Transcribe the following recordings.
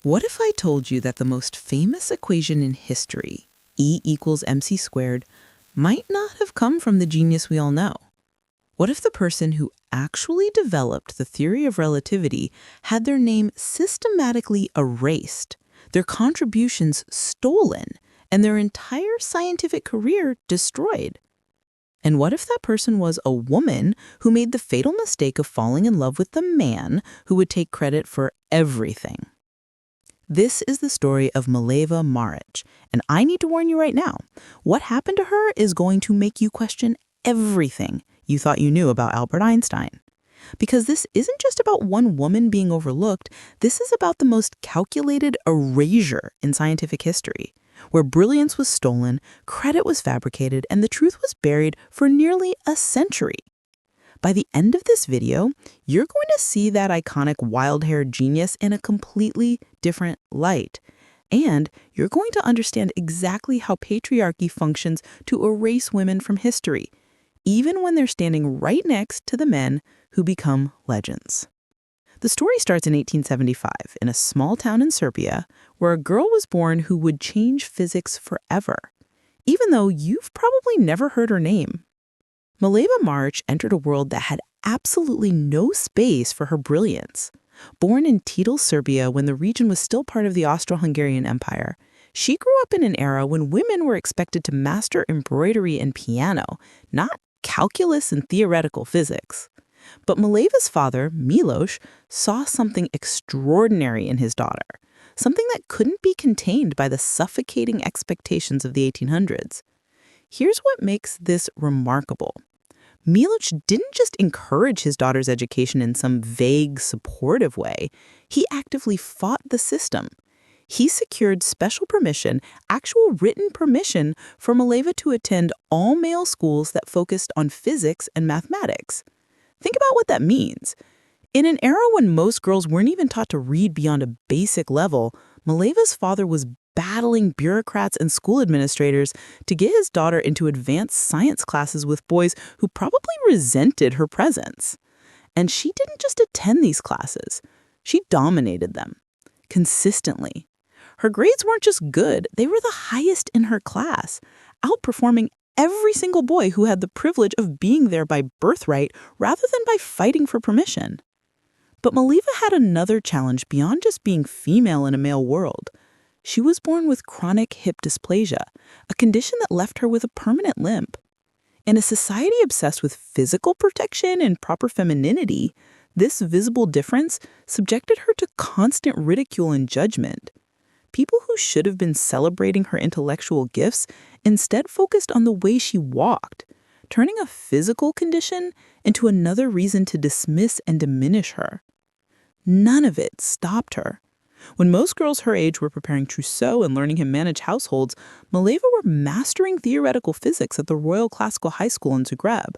What if I told you that the most famous equation in history, E equals mc squared, might not have come from the genius we all know? What if the person who actually developed the theory of relativity had their name systematically erased, their contributions stolen, and their entire scientific career destroyed? And what if that person was a woman who made the fatal mistake of falling in love with the man who would take credit for everything? This is the story of Mileva Marić, and I need to warn you right now, what happened to her is going to make you question everything you thought you knew about Albert Einstein. Because this isn't just about one woman being overlooked, this is about the most calculated erasure in scientific history, where brilliance was stolen, credit was fabricated, and the truth was buried for nearly a century. By the end of this video, you're going to see that iconic wild-haired genius in a completely different light. And you're going to understand exactly how patriarchy functions to erase women from history, even when they're standing right next to the men who become legends. The story starts in 1875 in a small town in Serbia where a girl was born who would change physics forever, even though you've probably never heard her name. Mileva Marić entered a world that had absolutely no space for her brilliance. Born in Titel, Serbia, when the region was still part of the Austro-Hungarian Empire, she grew up in an era when women were expected to master embroidery and piano, not calculus and theoretical physics. But Mileva's father, Milos, saw something extraordinary in his daughter, something that couldn't be contained by the suffocating expectations of the 1800s. Here's what makes this remarkable. Milos didn't just encourage his daughter's education in some vague, supportive way. He actively fought the system. He secured special permission, actual written permission, for Mileva to attend all-male schools that focused on physics and mathematics. Think about what that means. In an era when most girls weren't even taught to read beyond a basic level, Mileva's father was battling bureaucrats and school administrators to get his daughter into advanced science classes with boys who probably resented her presence. And she didn't just attend these classes. She dominated them, consistently. Her grades weren't just good, they were the highest in her class, outperforming every single boy who had the privilege of being there by birthright rather than by fighting for permission. But Mileva had another challenge beyond just being female in a male world. She was born with chronic hip dysplasia, a condition that left her with a permanent limp. In a society obsessed with physical protection and proper femininity, this visible difference subjected her to constant ridicule and judgment. People who should have been celebrating her intellectual gifts instead focused on the way she walked, turning a physical condition into another reason to dismiss and diminish her. None of it stopped her. When most girls her age were preparing trousseau and learning him manage households, Mileva were mastering theoretical physics at the Royal Classical High School in Zagreb.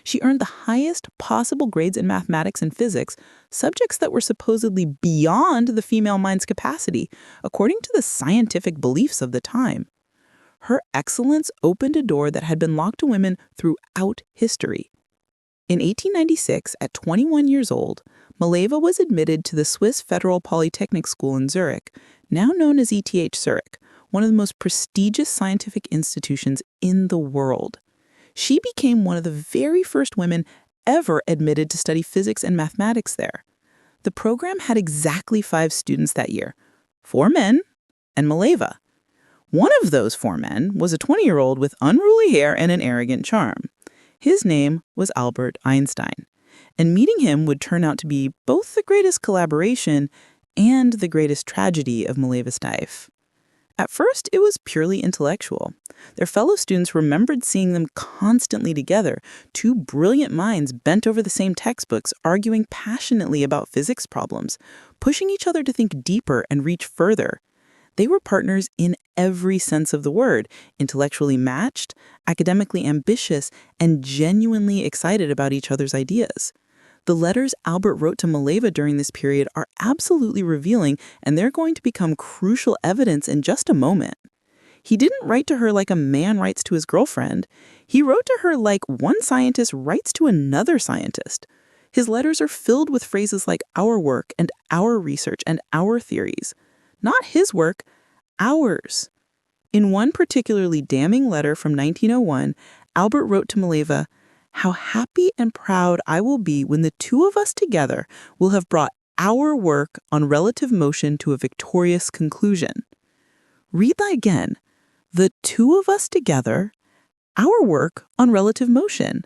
She earned the highest possible grades in mathematics and physics, subjects that were supposedly beyond the female mind's capacity, according to the scientific beliefs of the time. Her excellence opened a door that had been locked to women throughout history. In 1896, at 21 years old, Mileva was admitted to the Swiss Federal Polytechnic School in Zurich, now known as ETH Zürich, one of the most prestigious scientific institutions in the world. She became one of the very first women ever admitted to study physics and mathematics there. The program had exactly 5 students that year, 4 men and Mileva. One of those 4 men was a 20-year-old with unruly hair and an arrogant charm. His name was Albert Einstein, and meeting him would turn out to be both the greatest collaboration and the greatest tragedy of Mileva's life. At first, it was purely intellectual. Their fellow students remembered seeing them constantly together, 2 brilliant minds bent over the same textbooks, arguing passionately about physics problems, pushing each other to think deeper and reach further. They were partners in every sense of the word, intellectually matched, academically ambitious, and genuinely excited about each other's ideas. The letters Albert wrote to Mileva during this period are absolutely revealing, and they're going to become crucial evidence in just a moment. He didn't write to her like a man writes to his girlfriend. He wrote to her like one scientist writes to another scientist. His letters are filled with phrases like our work and our research and our theories. Not his work, ours. In one particularly damning letter from 1901, Albert wrote to Mileva, "How happy and proud I will be when the two of us together will have brought our work on relative motion to a victorious conclusion." Read that again. The two of us together, our work on relative motion.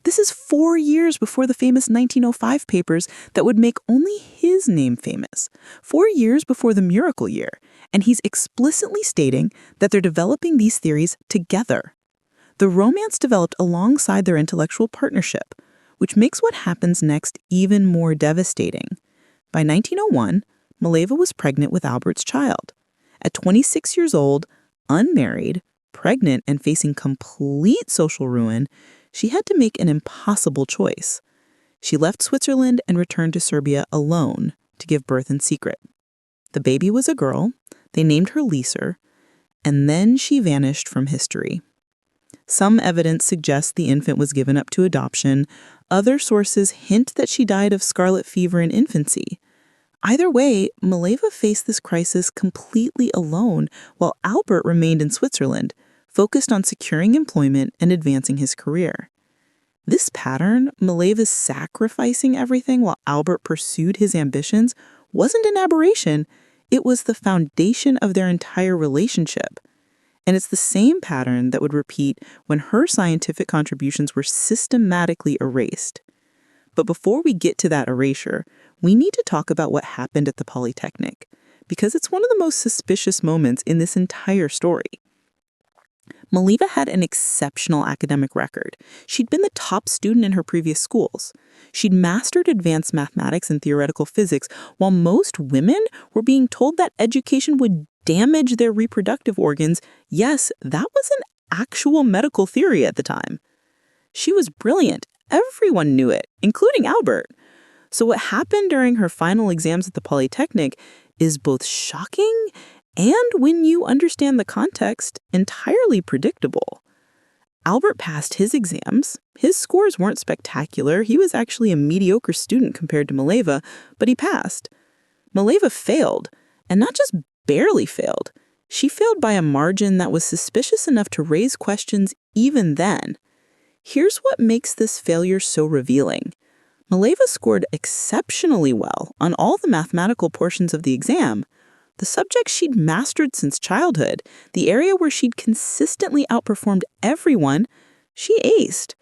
This is 4 years before the famous 1905 papers that would make only his name famous. 4 years before the miracle year. And he's explicitly stating that they're developing these theories together. The romance developed alongside their intellectual partnership, which makes what happens next even more devastating. By 1901, Mileva was pregnant with Albert's child. At 26 years old, unmarried, pregnant, and facing complete social ruin, she had to make an impossible choice. She left Switzerland and returned to Serbia alone to give birth in secret. The baby was a girl. They named her Lisa, and then she vanished from history. Some evidence suggests the infant was given up to adoption. Other sources hint that she died of scarlet fever in infancy. Either way, Mileva faced this crisis completely alone while Albert remained in Switzerland, focused on securing employment and advancing his career. This pattern, Mileva's sacrificing everything while Albert pursued his ambitions, wasn't an aberration. It was the foundation of their entire relationship. And it's the same pattern that would repeat when her scientific contributions were systematically erased. But before we get to that erasure, we need to talk about what happened at the Polytechnic, because it's one of the most suspicious moments in this entire story. Mileva had an exceptional academic record. She'd been the top student in her previous schools. She'd mastered advanced mathematics and theoretical physics, while most women were being told that education would damage their reproductive organs. Yes, that was an actual medical theory at the time. She was brilliant. Everyone knew it, including Albert. So what happened during her final exams at the Polytechnic is both shocking and, when you understand the context, entirely predictable. Albert passed his exams. His scores weren't spectacular. He was actually a mediocre student compared to Mileva, but he passed. Mileva failed, and not just barely failed. She failed by a margin that was suspicious enough to raise questions even then. Here's what makes this failure so revealing. Mileva scored exceptionally well on all the mathematical portions of the exam. The subject she'd mastered since childhood, the area where she'd consistently outperformed everyone, she aced.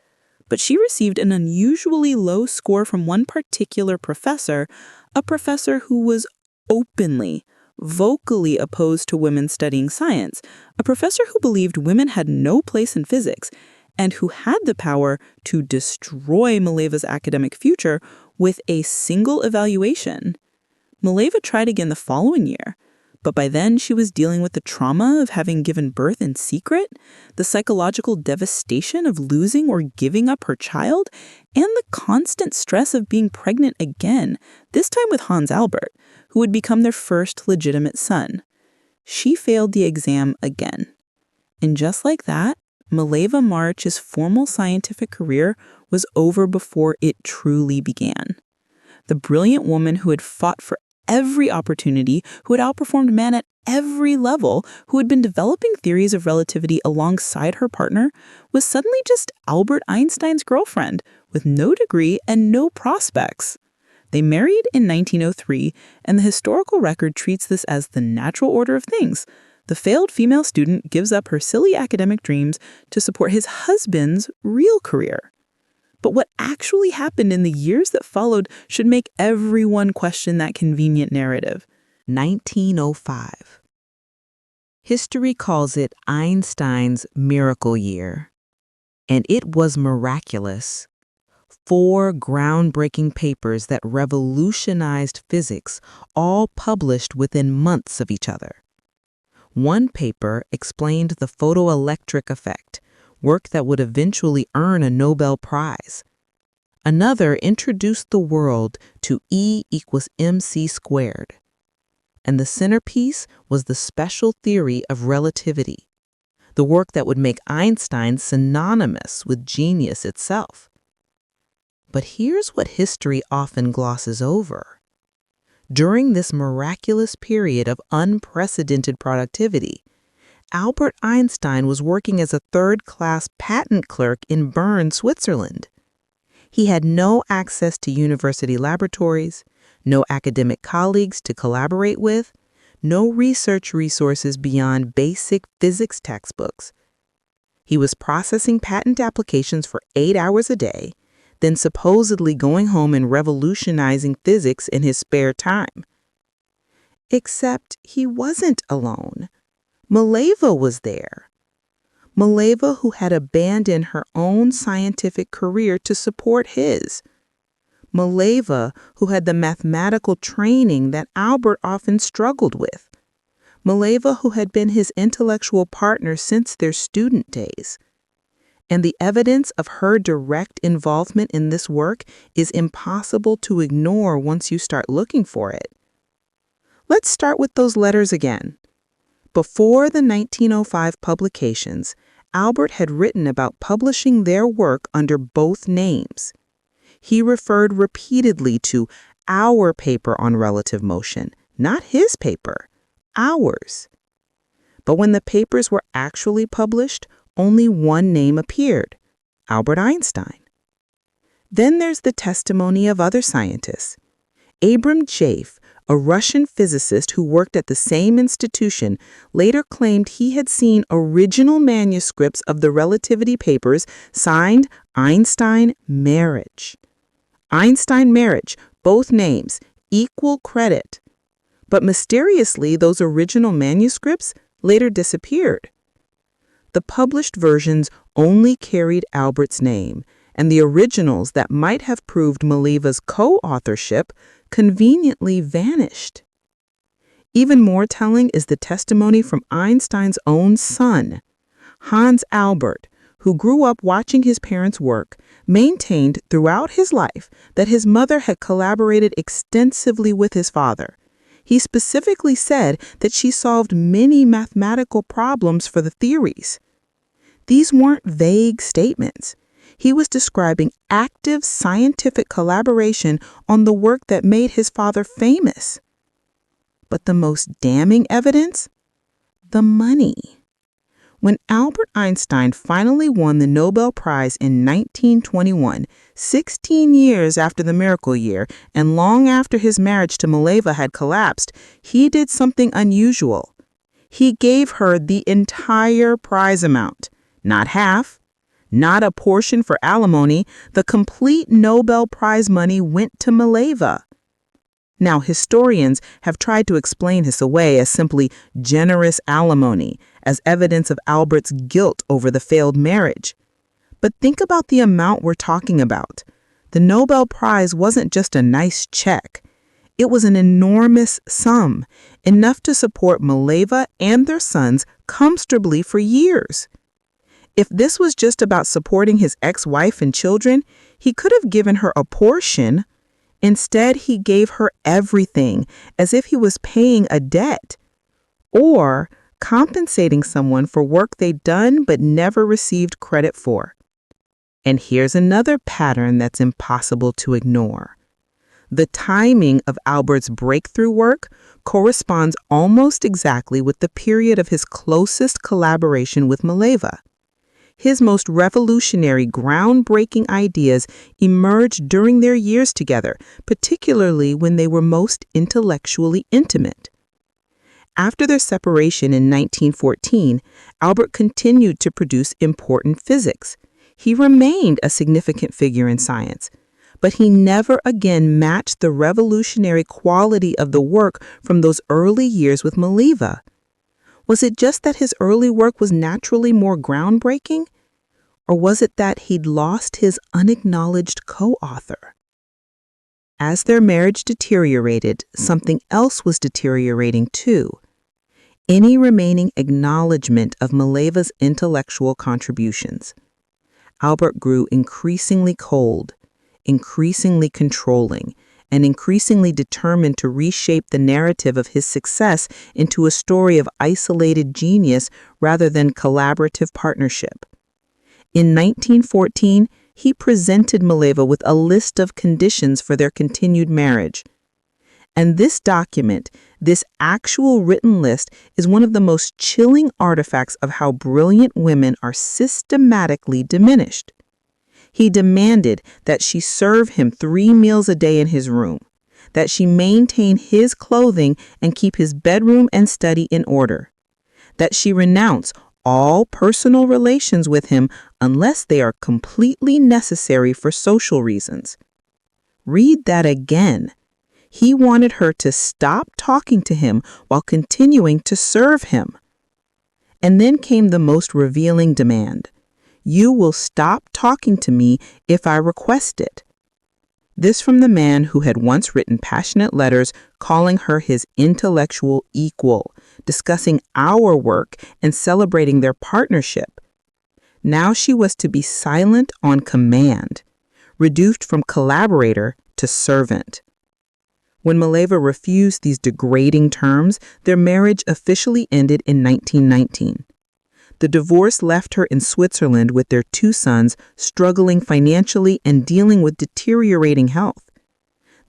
But she received an unusually low score from one particular professor, a professor who was openly, vocally opposed to women studying science, a professor who believed women had no place in physics, and who had the power to destroy Mileva's academic future with a single evaluation. Mileva tried again the following year, but by then she was dealing with the trauma of having given birth in secret, the psychological devastation of losing or giving up her child, and the constant stress of being pregnant again, this time with Hans Albert, who would become their first legitimate son. She failed the exam again. And just like that, Mileva Marić's formal scientific career was over before it truly began. The brilliant woman who had fought for every opportunity, who had outperformed man at every level, who had been developing theories of relativity alongside her partner, was suddenly just Albert Einstein's girlfriend, with no degree and no prospects. They married in 1903, and the historical record treats this as the natural order of things. The failed female student gives up her silly academic dreams to support his husband's real career. But what actually happened in the years that followed should make everyone question that convenient narrative. 1905. History calls it Einstein's miracle year. And it was miraculous. 4 groundbreaking papers that revolutionized physics, all published within months of each other. One paper explained the photoelectric effect, work that would eventually earn a Nobel Prize. Another introduced the world to E equals mc squared. And the centerpiece was the special theory of relativity, the work that would make Einstein synonymous with genius itself. But here's what history often glosses over. During this miraculous period of unprecedented productivity, Albert Einstein was working as a third-class patent clerk in Bern, Switzerland. He had no access to university laboratories, no academic colleagues to collaborate with, no research resources beyond basic physics textbooks. He was processing patent applications for 8 hours a day, then supposedly going home and revolutionizing physics in his spare time. Except he wasn't alone. Mileva was there. Mileva, who had abandoned her own scientific career to support his. Mileva, who had the mathematical training that Albert often struggled with. Mileva, who had been his intellectual partner since their student days. And the evidence of her direct involvement in this work is impossible to ignore once you start looking for it. Let's start with those letters again. Before the 1905 publications, Albert had written about publishing their work under both names. He referred repeatedly to our paper on relative motion, not his paper, ours. But when the papers were actually published, only one name appeared, Albert Einstein. Then there's the testimony of other scientists. Abram Jaffe, a Russian physicist who worked at the same institution, later claimed he had seen original manuscripts of the relativity papers signed Einstein-Marić. Einstein-Marić, both names, equal credit. But mysteriously, those original manuscripts later disappeared. The published versions only carried Albert's name, and the originals that might have proved Mileva's co-authorship conveniently vanished. Even more telling is the testimony from Einstein's own son. Hans Albert, who grew up watching his parents work, maintained throughout his life that his mother had collaborated extensively with his father. He specifically said that she solved many mathematical problems for the theories. These weren't vague statements. He was describing active scientific collaboration on the work that made his father famous. But the most damning evidence? The money. When Albert Einstein finally won the Nobel Prize in 1921, 16 years after the miracle year and long after his marriage to Mileva had collapsed, he did something unusual. He gave her the entire prize amount, not half, not a portion for alimony. The complete Nobel Prize money went to Mileva. Now, historians have tried to explain this away as simply generous alimony, as evidence of Albert's guilt over the failed marriage. But think about the amount we're talking about. The Nobel Prize wasn't just a nice check. It was an enormous sum, enough to support Mileva and their sons comfortably for years. If this was just about supporting his ex-wife and children, he could have given her a portion. Instead, he gave her everything, as if he was paying a debt, or compensating someone for work they'd done but never received credit for. And here's another pattern that's impossible to ignore. The timing of Albert's breakthrough work corresponds almost exactly with the period of his closest collaboration with Mileva. His most revolutionary, groundbreaking ideas emerged during their years together, particularly when they were most intellectually intimate. After their separation in 1914, Albert continued to produce important physics. He remained a significant figure in science, but he never again matched the revolutionary quality of the work from those early years with Mileva. Was it just that his early work was naturally more groundbreaking? Or was it that he'd lost his unacknowledged co-author? As their marriage deteriorated, something else was deteriorating too. Any remaining acknowledgement of Mileva's intellectual contributions. Albert grew increasingly cold, increasingly controlling, and increasingly determined to reshape the narrative of his success into a story of isolated genius rather than collaborative partnership. In 1914, he presented Mileva with a list of conditions for their continued marriage. And this document, this actual written list, is one of the most chilling artifacts of how brilliant women are systematically diminished. He demanded that she serve him 3 meals a day in his room, that she maintain his clothing and keep his bedroom and study in order, that she renounce all personal relations with him unless they are completely necessary for social reasons. Read that again. He wanted her to stop talking to him while continuing to serve him. And then came the most revealing demand. You will stop talking to me if I request it. This from the man who had once written passionate letters calling her his intellectual equal, discussing our work and celebrating their partnership. Now she was to be silent on command, reduced from collaborator to servant. When Mileva refused these degrading terms, their marriage officially ended in 1919. The divorce left her in Switzerland with their 2 sons, struggling financially and dealing with deteriorating health.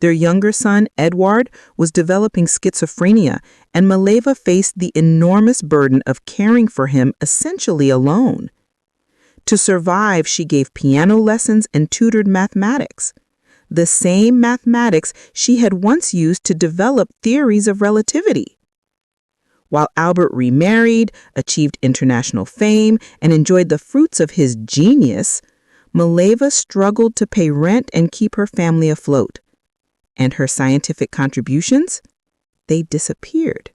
Their younger son, Edward, was developing schizophrenia, and Mileva faced the enormous burden of caring for him essentially alone. To survive, she gave piano lessons and tutored mathematics, the same mathematics she had once used to develop theories of relativity. While Albert remarried, achieved international fame, and enjoyed the fruits of his genius, Mileva struggled to pay rent and keep her family afloat. And her scientific contributions? They disappeared.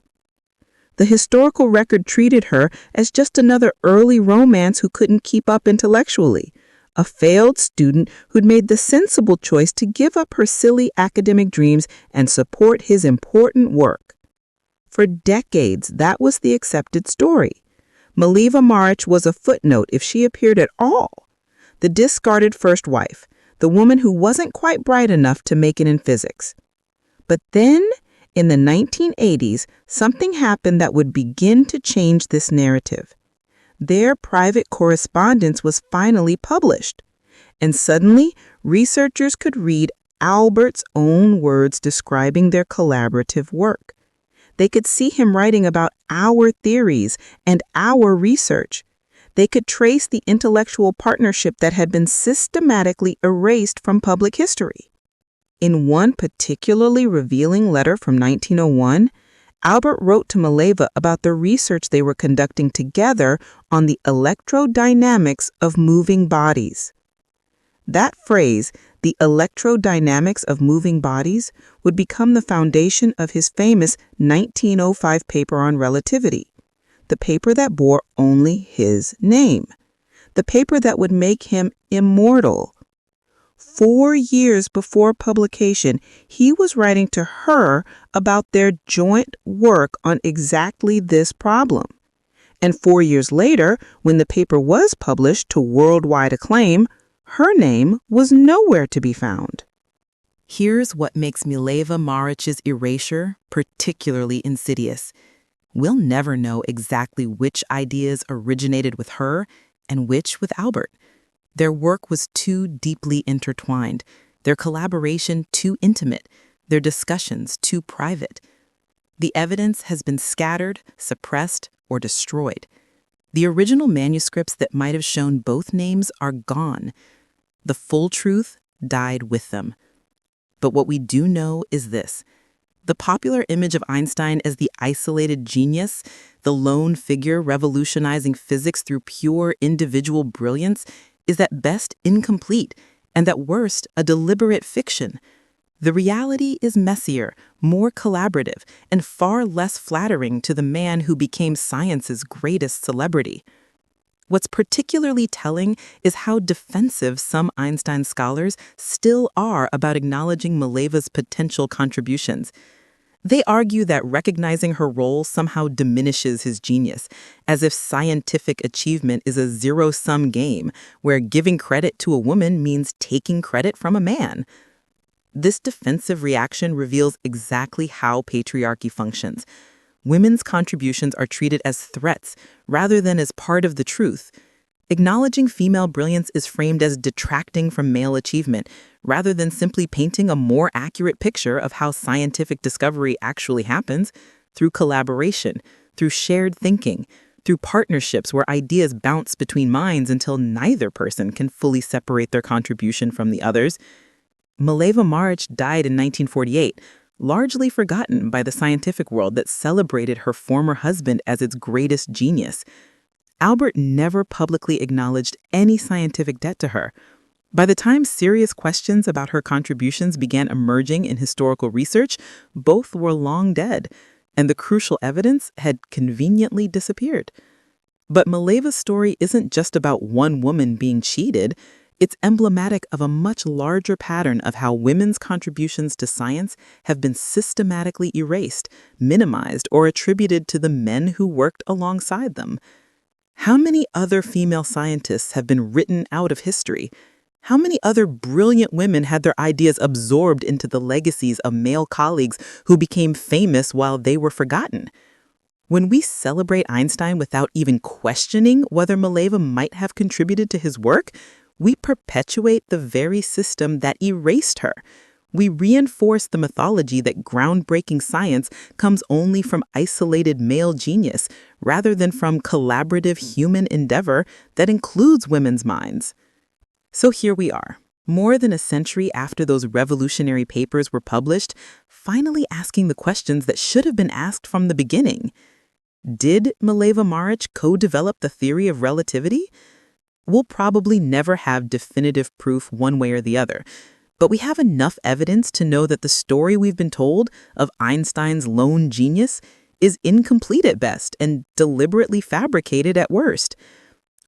The historical record treated her as just another early romance who couldn't keep up intellectually, a failed student who'd made the sensible choice to give up her silly academic dreams and support his important work. For decades, that was the accepted story. Mileva Marić was a footnote if she appeared at all. The discarded first wife, the woman who wasn't quite bright enough to make it in physics. But then, in the 1980s, something happened that would begin to change this narrative. Their private correspondence was finally published, and suddenly researchers could read Albert's own words describing their collaborative work. They could see him writing about our theories and our research. They could trace the intellectual partnership that had been systematically erased from public history. In one particularly revealing letter from 1901, Albert wrote to Mileva about the research they were conducting together on the electrodynamics of moving bodies. That phrase, the electrodynamics of moving bodies, would become the foundation of his famous 1905 paper on relativity, the paper that bore only his name, the paper that would make him immortal. 4 years before publication, he was writing to her about their joint work on exactly this problem. And 4 years later, when the paper was published to worldwide acclaim, her name was nowhere to be found. Here's what makes Mileva Marić's erasure particularly insidious. We'll never know exactly which ideas originated with her and which with Albert. Their work was too deeply intertwined, their collaboration too intimate, their discussions too private. The evidence has been scattered, suppressed, or destroyed. The original manuscripts that might have shown both names are gone. The full truth died with them. But what we do know is this. The popular image of Einstein as the isolated genius, the lone figure revolutionizing physics through pure individual brilliance, is at best incomplete, and at worst a deliberate fiction. The reality is messier, more collaborative, and far less flattering to the man who became science's greatest celebrity. What's particularly telling is how defensive some Einstein scholars still are about acknowledging Mileva's potential contributions. They argue that recognizing her role somehow diminishes his genius, as if scientific achievement is a zero-sum game where giving credit to a woman means taking credit from a man. This defensive reaction reveals exactly how patriarchy functions. Women's contributions are treated as threats rather than as part of the truth. Acknowledging female brilliance is framed as detracting from male achievement, rather than simply painting a more accurate picture of how scientific discovery actually happens through collaboration, through shared thinking, through partnerships where ideas bounce between minds until neither person can fully separate their contribution from the others. Mileva Marić died in 1948, largely forgotten by the scientific world that celebrated her former husband as its greatest genius. Albert never publicly acknowledged any scientific debt to her. By the time serious questions about her contributions began emerging in historical research, both were long dead, and the crucial evidence had conveniently disappeared. But Mileva's story isn't just about one woman being cheated. It's emblematic of a much larger pattern of how women's contributions to science have been systematically erased, minimized, or attributed to the men who worked alongside them. How many other female scientists have been written out of history? How many other brilliant women had their ideas absorbed into the legacies of male colleagues who became famous while they were forgotten? When we celebrate Einstein without even questioning whether Mileva might have contributed to his work, we perpetuate the very system that erased her. We reinforce the mythology that groundbreaking science comes only from isolated male genius, rather than from collaborative human endeavor that includes women's minds. So here we are, more than a century after those revolutionary papers were published, finally asking the questions that should have been asked from the beginning. Did Mileva Marić co-develop the theory of relativity? We'll probably never have definitive proof one way or the other, but we have enough evidence to know that the story we've been told of Einstein's lone genius is incomplete at best and deliberately fabricated at worst.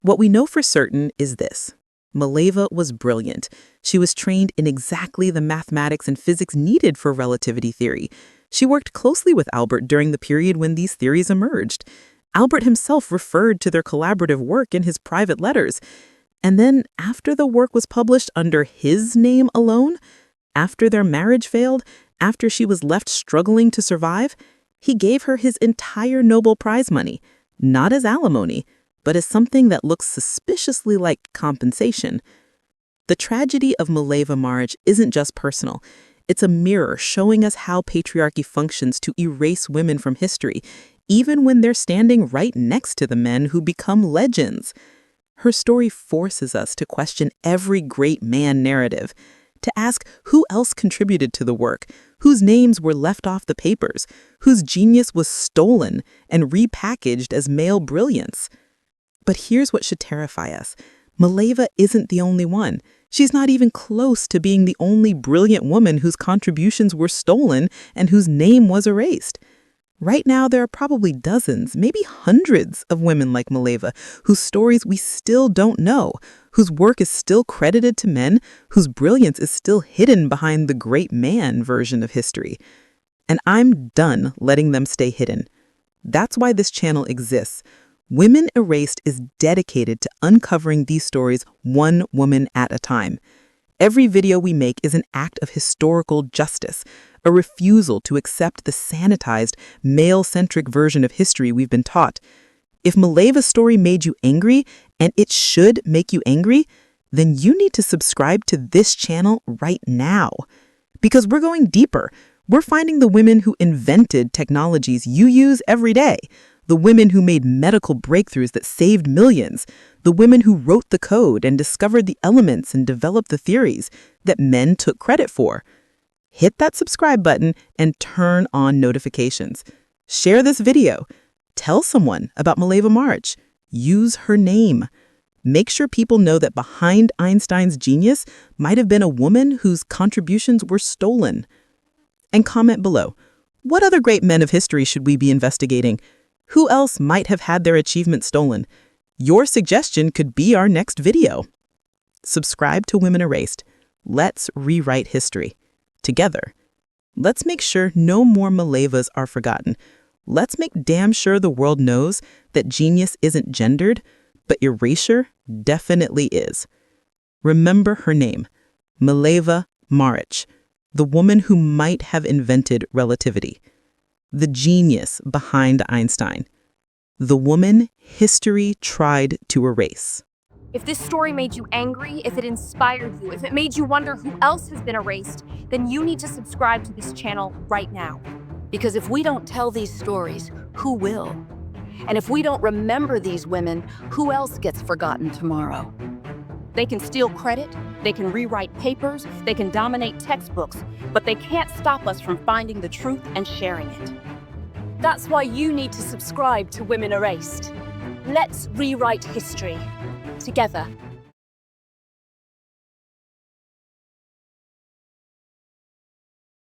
What we know for certain is this. Mileva was brilliant. She was trained in exactly the mathematics and physics needed for relativity theory. She worked closely with Albert during the period when these theories emerged. Albert himself referred to their collaborative work in his private letters. And then, after the work was published under his name alone, after their marriage failed, after she was left struggling to survive, he gave her his entire Nobel Prize money, not as alimony, but as something that looks suspiciously like compensation. The tragedy of Mileva Marić isn't just personal. It's a mirror showing us how patriarchy functions to erase women from history, even when they're standing right next to the men who become legends. Her story forces us to question every great man narrative, to ask who else contributed to the work, whose names were left off the papers, whose genius was stolen and repackaged as male brilliance. But here's what should terrify us. Mileva isn't the only one. She's not even close to being the only brilliant woman whose contributions were stolen and whose name was erased. Right now, there are probably dozens, maybe hundreds of women like Mileva, whose stories we still don't know, whose work is still credited to men, whose brilliance is still hidden behind the great man version of history. And I'm done letting them stay hidden. That's why this channel exists. Women Erased is dedicated to uncovering these stories one woman at a time. Every video we make is an act of historical justice, a refusal to accept the sanitized, male-centric version of history we've been taught. If Mileva's story made you angry, and it should make you angry, then you need to subscribe to this channel right now. Because we're going deeper. We're finding the women who invented technologies you use every day, the women who made medical breakthroughs that saved millions, the women who wrote the code and discovered the elements and developed the theories that men took credit for. Hit that subscribe button and turn on notifications. Share this video. Tell someone about Mileva Marić. Use her name. Make sure people know that behind Einstein's genius might have been a woman whose contributions were stolen. And comment below. What other great men of history should we be investigating? Who else might have had their achievement stolen? Your suggestion could be our next video. Subscribe to Women Erased. Let's rewrite history. Together. Let's make sure no more Milevas are forgotten. Let's make damn sure the world knows that genius isn't gendered, but erasure definitely is. Remember her name, Mileva Marić, the woman who might have invented relativity. The genius behind Einstein. The woman history tried to erase. If this story made you angry, if it inspired you, if it made you wonder who else has been erased, then you need to subscribe to this channel right now. Because if we don't tell these stories, who will? And if we don't remember these women, who else gets forgotten tomorrow? They can steal credit, they can rewrite papers, they can dominate textbooks, but they can't stop us from finding the truth and sharing it. That's why you need to subscribe to Women Erased. Let's rewrite history together.